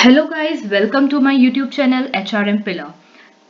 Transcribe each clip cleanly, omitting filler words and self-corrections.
Hello guys, welcome to my YouTube channel HRM Pillar.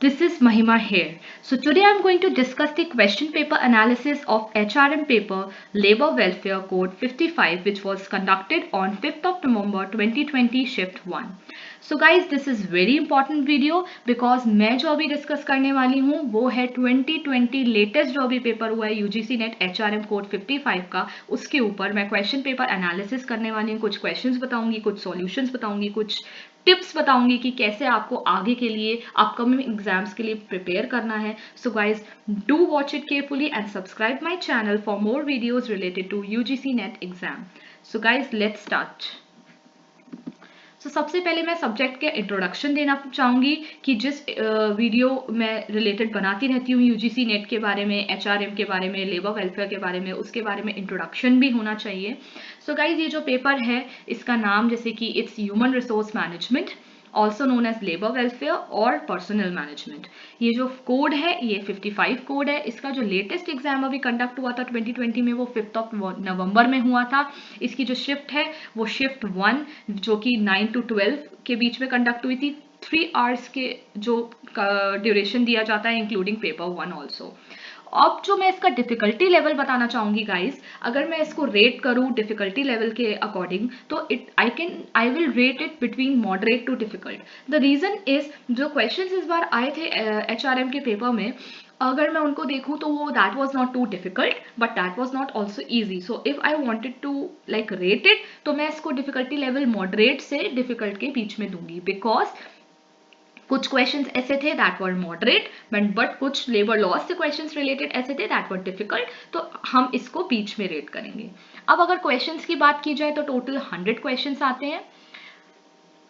This is Mahima here. So today I'm going to discuss the question paper analysis of HRM paper Labor Welfare Code 55 which was conducted on 5th of November 2020 shift 1. So guys this is very important video because मैं जो अभी discuss करने वाली हूँ वो है 2020 latest जो अभी पेपर हुआ है UGC नेट HRM कोड 55 का, उसके ऊपर मैं क्वेश्चन पेपर एनालिसिस करने वाली हूँ। कुछ क्वेश्चंस बताऊंगी, कुछ सॉल्यूशंस बताऊंगी, कुछ टिप्स बताऊंगी कि कैसे आपको आगे के लिए अपकमिंग एग्जाम्स के लिए प्रिपेयर करना है। So guys do watch it carefully and subscribe my channel for more videos related to UGC net exam. So guys let's start. तो सबसे पहले मैं सब्जेक्ट के इंट्रोडक्शन देना चाहूँगी कि जिस वीडियो मैं रिलेटेड बनाती रहती हूँ UGC नेट के बारे में, HRM के बारे में, लेबर वेलफेयर के बारे में, उसके बारे में इंट्रोडक्शन भी होना चाहिए। सो गाइज ये जो पेपर है इसका नाम जैसे कि it's human resource management also known as labour welfare और पर्सनल मैनेजमेंट। ये जो कोड है ये 55 कोड है। इसका जो लेटेस्ट एग्जाम अभी कंडक्ट हुआ था 2020 में वो 5th ऑफ नवंबर में हुआ था। इसकी जो शिफ्ट है वो शिफ्ट 1 जो कि 9 to 12 के बीच में कंडक्ट हुई थी। 3 आवर्स के जो ड्यूरेशन दिया जाता है इंक्लूडिंग पेपर 1 ऑल्सो। अब जो मैं इसका डिफिकल्टी लेवल बताना चाहूंगी गाइस, अगर मैं इसको रेट करूं डिफिकल्टी लेवल के अकॉर्डिंग तो I will rate it between moderate to difficult. The reason is जो क्वेश्चंस इस बार आए थे HRM के पेपर में, अगर मैं उनको देखूं तो वो that was not too difficult but that was not also easy. So if I wanted to like rate it तो मैं इसको डिफिकल्टी लेवल मॉडरेट से डिफिकल्ट के बीच में दूंगी, बिकॉज कुछ क्वेश्चंस ऐसे थे दैट वर मॉडरेट बट कुछ लेबर लॉज से क्वेश्चंस रिलेटेड ऐसे थे दैट वर डिफिकल्ट, तो हम इसको बीच में रेट करेंगे। अब अगर क्वेश्चंस की बात की जाए तो टोटल 100 क्वेश्चंस आते हैं।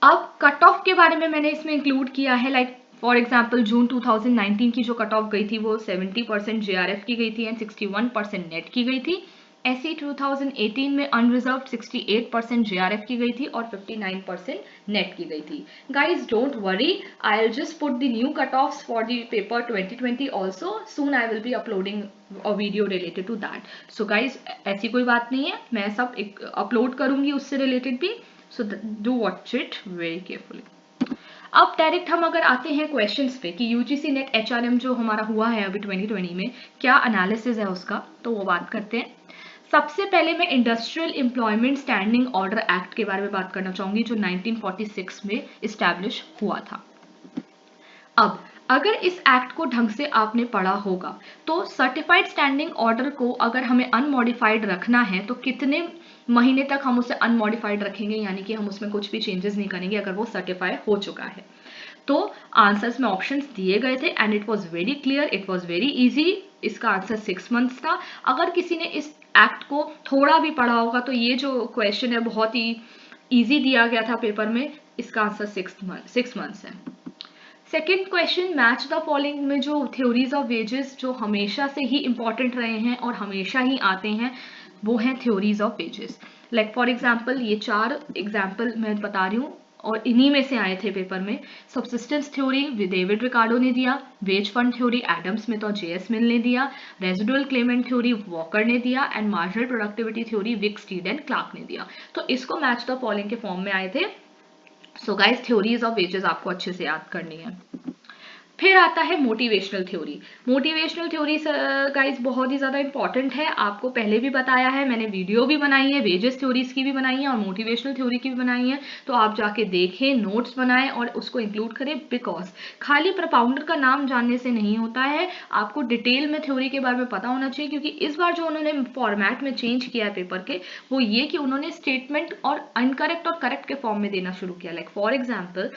अब कट ऑफ के बारे में मैंने इसमें इंक्लूड किया है, लाइक फॉर एग्जाम्पल जून 2019 की जो कट ऑफ गई थी वो 70% JRF की गई थी एंड 61% नेट की गई थी। ऐसी 2018 में अनरिजर्व 68% JRF की गई थी और 59% नेट की गई थी। Guys don't worry, I will just put the new cut offs for the paper 2020 also soon. I will be uploading a video related to that. So guys ऐसी कोई बात नहीं है, मैं सब अपलोड करूंगी उससे रिलेटेड भी। So do watch it very carefully. अब डायरेक्ट हम अगर आते हैं क्वेश्चंस पे कि UGC नेट HRM जो हमारा हुआ है अभी 2020 में क्या एनालिसिस है उसका, तो वो बात करते हैं। सबसे पहले मैं industrial employment standing order act के बारे में बात करना चाहूंगी जो 1946 में इस्टेब्लिश हुआ था। अब अगर इस एक्ट को ढंग से आपने पढ़ा होगा तो सर्टिफाइड स्टैंडिंग ऑर्डर को अगर हमें अनमॉडिफाइड रखना है तो कितने महीने तक हम उसे अनमॉडिफाइड रखेंगे, यानी कि हम उसमें कुछ भी चेंजेस नहीं करेंगे अगर वो सर्टिफाई हो चुका है। तो आंसर्स में ऑप्शंस दिए गए थे and it was very clear, it was very easy. इसका आंसर 6 मंथ्स था। अगर किसी ने इस एक्ट को थोड़ा भी पढ़ा होगा तो ये जो क्वेश्चन है बहुत ही इजी दिया गया था पेपर में। इसका आंसर 6 मंथ्स है। Second question match the following में जो थ्योरीज ऑफ वेजेस जो हमेशा से ही इंपॉर्टेंट रहे हैं और हमेशा ही आते हैं वो हैं theories of wages. Like for example ये 4 एग्जाम्पल मैं बता रही हूँ और इन्हीं में से आए थे पेपर में। सब्सिस्टेंस थ्योरी डेविड रिकार्डो ने दिया, wage fund theory Adam Smith और JS मिल ने दिया, रेजिडुअल क्लेमेंट थ्योरी वॉकर ने दिया and marginal productivity theory Wicksteed and Clark ने दिया। तो इसको मैच द फॉलोइंग के फॉर्म में आए थे। So guys theories of wages आपको अच्छे से याद करनी है। फिर आता है motivational theory. Motivational theory guys बहुत ही ज़्यादा इंपॉर्टेंट है, आपको पहले भी बताया है, मैंने वीडियो भी बनाई है, वेजेस थ्योरीज की भी बनाई है और मोटिवेशनल थ्योरी की भी बनाई है। तो आप जाके देखें, नोट्स बनाएं और उसको इंक्लूड करें, बिकॉज खाली प्रपाउंडर का नाम जानने से नहीं होता है, आपको डिटेल में थ्योरी के बारे में पता होना चाहिए। क्योंकि इस बार जो उन्होंने फॉर्मेट में चेंज किया है पेपर के वो ये कि उन्होंने स्टेटमेंट और अनकरेक्ट और करेक्ट के फॉर्म में देना शुरू किया। Like for example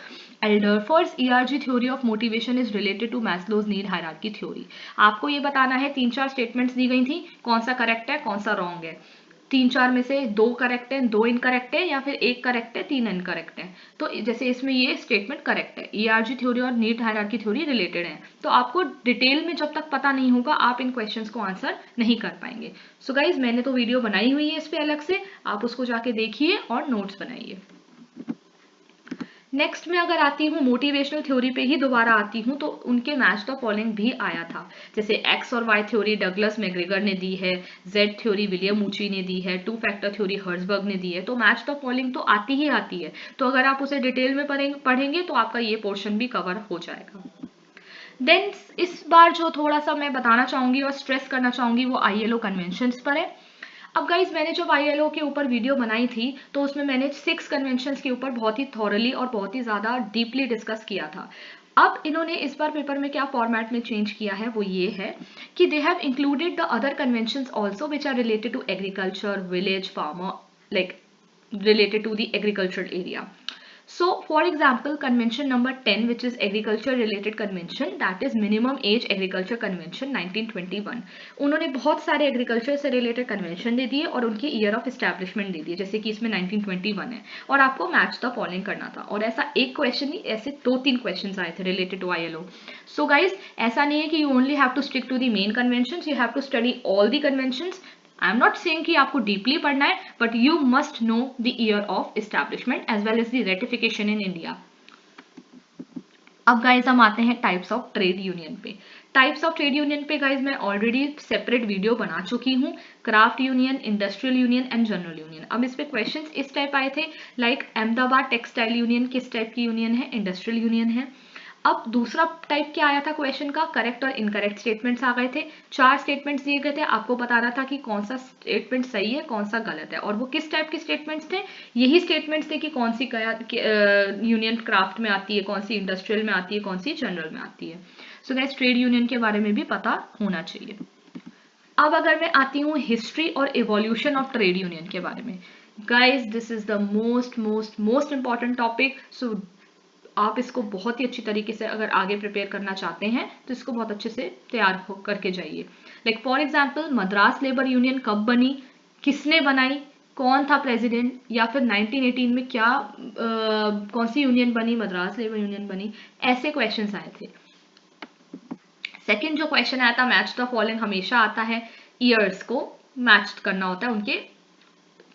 Alderfer's ERG theory of motivation is related to Maslow's need hierarchy theory. आपको ये बताना है 3-4 स्टेटमेंट्स दी गई थी, कौन सा करेक्ट है कौन सा रॉन्ग है। 3-4 में से 2 करेक्ट है, 2 इनकरेक्ट है या फिर 1 करेक्ट है, 3 इनकरेक्ट है। तो जैसे इसमें ये स्टेटमेंट करेक्ट है, ERG थ्योरी और नीड हायरार्की थ्योरी रिलेटेड है। तो आपको डिटेल में जब तक पता नहीं होगा आप इन क्वेश्चंस को आंसर नहीं कर पाएंगे। सो गाइज मैंने तो वीडियो बनाई हुई है इस पे अलग से, आप उसको जाके देखिए और नोट्स बनाइए। नेक्स्ट में अगर आती हूँ मोटिवेशनल थ्योरी पे ही दोबारा आती हूँ, तो उनके मैच द फॉलोइंग भी आया था, जैसे एक्स और वाई थ्योरी डगलस मैग्रेगर ने दी है, जेड थ्योरी विलियम ऊची ने दी है, टू फैक्टर थ्योरी हर्जबर्ग ने दी है। तो मैच द फॉलोइंग तो आती ही आती है, तो अगर आप उसे डिटेल में पढ़ेंगे तो आपका ये पोर्शन भी कवर हो जाएगा। देन इस बार जो थोड़ा सा मैं बताना चाहूंगी और स्ट्रेस करना चाहूंगी वो ILO कन्वेंशंस पर है। अब गाइज मैंने जब ILO के ऊपर वीडियो बनाई थी तो उसमें मैंने 6 कन्वेंशंस के ऊपर बहुत ही थॉरली और बहुत ही ज़्यादा डीपली डिस्कस किया था। अब इन्होंने इस बार पेपर में क्या फॉर्मेट में चेंज किया है वो ये है कि they have included the other conventions also which are related to agriculture, village, farmer, like related to the agricultural area. So for example, convention number 10, which is agriculture related convention, that is minimum age agriculture convention 1921. उन्होंने बहुत सारे agriculture से related convention दे दिए और उनकी year of establishment दे दिए, जैसे कि इसमें 1921 है और आपको मैच द फॉलोइंग करना था। और ऐसा एक क्वेश्चन नहीं, ऐसे 2-3 क्वेश्चन आए थे related to ILO. So guys ऐसा नहीं है कि you only have to stick to the main conventions, you have to study all the conventions. I am not saying कि आपको डीपली पढ़ना है, but you must know the year of establishment as well as the ratification in India. अब guys हम आते हैं types of trade union पे. Types of trade union पे गाइज मैं ऑलरेडी सेपरेट वीडियो बना चुकी हूँ, craft union, industrial union and general union. अब इस पे क्वेश्चंस इस टाइप आए थे, लाइक अहमदाबाद टेक्सटाइल यूनियन किस टाइप की यूनियन है? इंडस्ट्रियल यूनियन है. अब दूसरा टाइप क्या आया था क्वेश्चन का? करेक्ट और इनकरेक्ट स्टेटमेंट्स आ गए थे. 4 स्टेटमेंट्स दिए गए थे, आपको बताना था कि कौन सा स्टेटमेंट सही है कौन सा गलत है. और वो किस टाइप के स्टेटमेंट्स थे? यही स्टेटमेंट्स थे कि कौन सी यूनियन क्राफ्ट में आती है, कौन सी इंडस्ट्रियल में आती है, कौन सी जनरल में आती है. सो गाइस ट्रेड यूनियन के बारे में भी पता होना चाहिए. अब अगर मैं आती हूँ हिस्ट्री और इवोल्यूशन ऑफ ट्रेड यूनियन के बारे में, guys this is the most important topic. So आप इसको बहुत ही अच्छी तरीके से अगर आगे प्रिपेयर करना चाहते हैं तो इसको बहुत अच्छे से तैयार करके जाइए. Like for example Madras labour union कब बनी, किसने बनाई, कौन था प्रेसिडेंट, या फिर 1918 में क्या कौन सी यूनियन बनी, मद्रास लेबर यूनियन बनी. ऐसे क्वेश्चंस आए थे. सेकंड जो क्वेश्चन आया था मैच द फॉलोइंग, हमेशा आता है, ईयर्स को मैच करना होता है उनके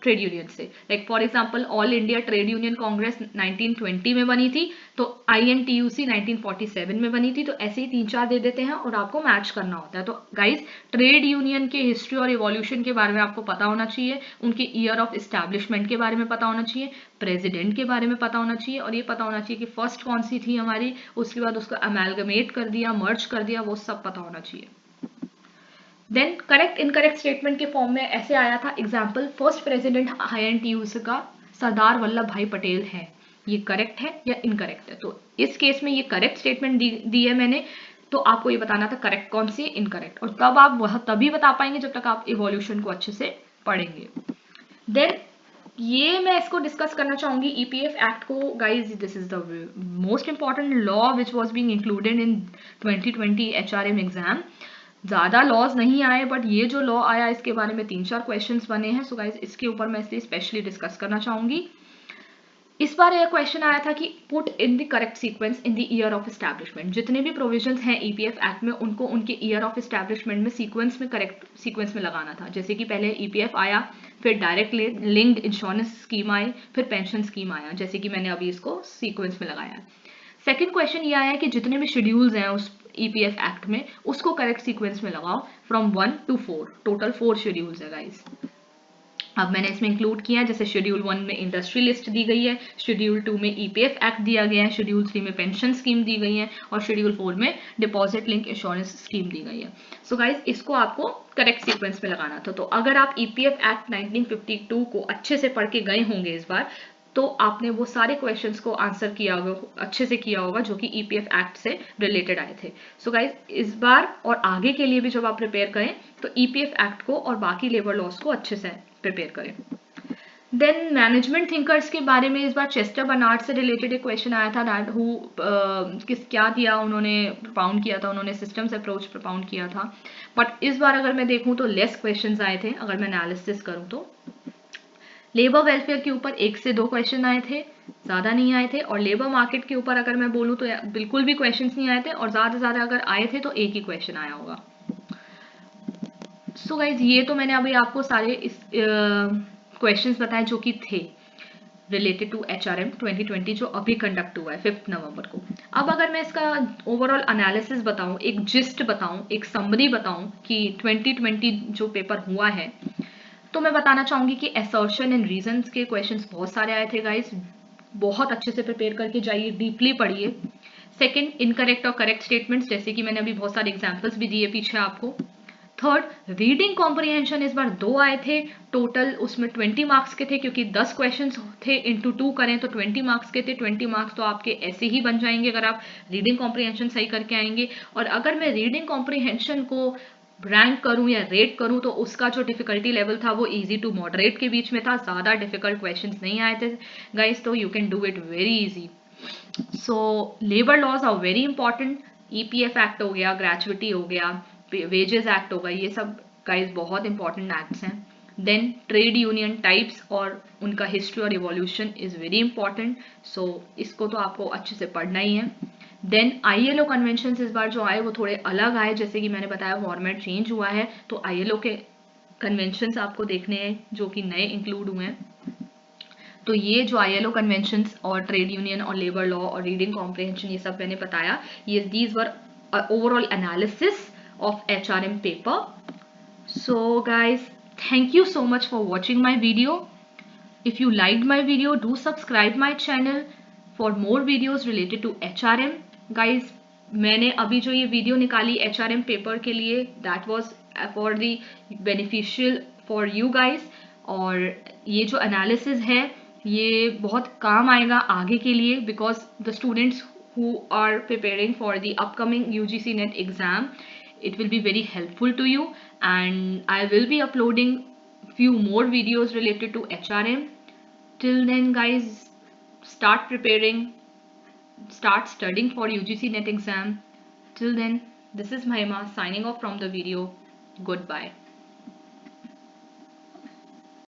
ट्रेड यूनियन से. Like for example all India trade union Congress 1920 में बनी थी, तो INTUC 1947 में बनी थी. तो ऐसे ही 3-4 दे देते हैं और आपको मैच करना होता है. तो गाइज ट्रेड यूनियन के हिस्ट्री और इवोल्यूशन के बारे में आपको पता होना चाहिए, उनके ईयर ऑफ एस्टैब्लिशमेंट के बारे में पता होना चाहिए, प्रेसिडेंट के बारे में पता होना चाहिए, और ये पता होना चाहिए कि फर्स्ट कौन सी थी हमारी, उसके बाद उसको अमेलगमेट कर दिया, मर्ज कर दिया, वो सब पता होना चाहिए. देन करेक्ट इनकरेक्ट स्टेटमेंट के फॉर्म में ऐसे आया था, एग्जाम्पल फर्स्ट प्रेसिडेंट INTUC का सरदार वल्लभ भाई पटेल है, ये करेक्ट है या इनकरेक्ट है. तो इस केस में ये करेक्ट स्टेटमेंट दी है मैंने, तो आपको ये बताना था करेक्ट कौन सी है, इनकरेक्ट. और तब आप वह तभी बता पाएंगे जब तक आप इवोल्यूशन को अच्छे से पढ़ेंगे. देन ये मैं इसको डिस्कस करना चाहूंगी EPF एक्ट को. Guys this is the most important law which was being included in 2020 HRM exam. ज़्यादा लॉज नहीं आए, बट ये जो लॉ आया इसके बारे में 3-4 क्वेश्चंस बने हैं. सो गाइज इसके ऊपर मैं इसलिए स्पेशली डिस्कस करना चाहूंगी. इस बार यह क्वेश्चन आया था कि put in the correct sequence in the year of establishment. जितने भी प्रोविजंस हैं EPF एक्ट में उनको उनके ईयर ऑफ एस्टैब्लिशमेंट में सीक्वेंस में करेक्ट सीक्वेंस में लगाना था. जैसे कि पहले EPF आया, फिर डायरेक्ट लिंक्ड इंश्योरेंस स्कीम आई, फिर पेंशन स्कीम आया, जैसे कि मैंने अभी इसको सीक्वेंस में लगाया है. सेकेंड क्वेश्चन ये आया है कि जितने भी शेड्यूल्स हैं उस EPF एक्ट में उसको करेक्ट सीक्वेंस में लगाओ फ्रॉम 1 to 4. टोटल 4 शेड्यूल्स है गाइस. अब मैंने इसमें इंक्लूड किया, जैसे शेड्यूल 1 में इंडस्ट्री लिस्ट दी गई है, शेड्यूल 2 में EPF एक्ट दिया गया है, शेड्यूल 3 में पेंशन स्कीम दी गई है, और शेड्यूल 4 में डिपॉजिट लिंक इंश्योरेंस स्कीम दी गई है. सो गाइज इसको आपको करेक्ट सीक्वेंस में लगाना था. तो अगर आप EPF एक्ट 1952 को अच्छे से पढ़ के गए होंगे इस बार, तो आपने वो सारे क्वेश्चंस को आंसर किया होगा, अच्छे से किया होगा, जो कि EPF एक्ट से रिलेटेड आए थे. सो गाइज इस बार और आगे के लिए भी जब आप प्रिपेयर करें तो EPF एक्ट को और बाकी लेबर लॉस को अच्छे से प्रिपेयर करें. देन मैनेजमेंट थिंकर्स के बारे में इस बार चेस्टर बर्नार्ड से रिलेटेड एक क्वेश्चन आया था. दैट हु क्या दिया उन्होंने, प्रपाउंड किया था उन्होंने, सिस्टम्स अप्रोच प्रपाउंड किया था. बट इस बार अगर मैं देखूं तो लेस क्वेश्चंस आए थे. अगर मैं एनालिसिस करूं तो लेबर वेलफेयर के ऊपर 1 से 2 क्वेश्चन आए थे, ज़्यादा नहीं आए थे. और लेबर मार्केट के ऊपर अगर मैं बोलूँ तो बिल्कुल भी क्वेश्चंस नहीं आए थे, और ज़्यादा से ज़्यादा अगर आए थे तो एक ही क्वेश्चन आया होगा. सो गाइज ये तो मैंने अभी आपको सारे इस क्वेश्चंस बताए जो कि थे. रिलेटेड टू HRM 2020 जो अभी कंडक्ट हुआ है 5 नवंबर को। अब अगर मैं इसका ओवरऑल एनालिसिस बताऊं, एक जिस्ट बताऊं, एक समरी बताऊं कि 2020 जो पेपर हुआ है, तो मैं बताना चाहूंगी कि असर्शन एंड रीजंस के क्वेश्चंस बहुत सारे आए थे गाइस। बहुत अच्छे से प्रिपेयर करके जाइए, डीपली पढ़िए। सेकंड, इनकरेक्ट और करेक्ट स्टेटमेंट्स, जैसे कि मैंने अभी बहुत सारे एग्जांपल्स भी दिए पीछे आपको। थर्ड, रीडिंग कॉम्प्रिहेंशन इस बार 2 आए थे टोटल, उसमें 20 मार्क्स के थे, क्योंकि 10 क्वेश्चंस थे, इंटू 2 करें तो 20 मार्क्स के थे। 20 मार्क्स तो आपके ऐसे ही बन जाएंगे अगर आप रीडिंग कॉम्प्रिहेंशन सही करके आएंगे। और अगर मैं रीडिंग कॉम्प्रिहेंशन को रैंक करूं या रेट करूं तो उसका जो डिफिकल्टी लेवल था वो इजी टू मॉडरेट के बीच में था, ज़्यादा डिफिकल्ट क्वेश्चंस नहीं आए थे गाइस, तो you can do it very easy. So labour laws are very important. EPF act हो गया, ग्रेचुइटी हो गया, वेजेस एक्ट होगा, ये सब गाइस बहुत इंपॉर्टेंट एक्ट्स हैं। देन ट्रेड यूनियन टाइप्स और उनका हिस्ट्री और इवोल्यूशन इज वेरी इंपॉर्टेंट, सो इसको तो आपको अच्छे से पढ़ना ही है। देन ILO कन्वेंशन इस बार जो आए वो थोड़े अलग आए, जैसे कि मैंने बताया फॉर्मेट चेंज हुआ है, तो ILO के कन्वेंशन आपको देखने हैं जो कि नए इंक्लूड हुए हैं। तो ये जो ILO कन्वेंशंस और ट्रेड यूनियन और लेबर लॉ और रीडिंग कॉम्प्रिहेंशन ये सब मैंने बताया, ये these were overall analysis of HRM paper. So guys, thank you so much for watching my video. If you liked my video, do subscribe my channel for more videos related to HRM. Guys, मैंने अभी जो ये video निकाली HRM paper के लिए, that was for the beneficial for you guys, और ये जो एनालिसिस है ये बहुत काम आएगा आगे के लिए, because the students who are preparing for the upcoming UGC NET exam, it will be very helpful to you, and I will be uploading few more videos related to HRM. Till then guys, start preparing, start studying for UGC NET exam. Till then, this is Mahima signing off from the video. Goodbye.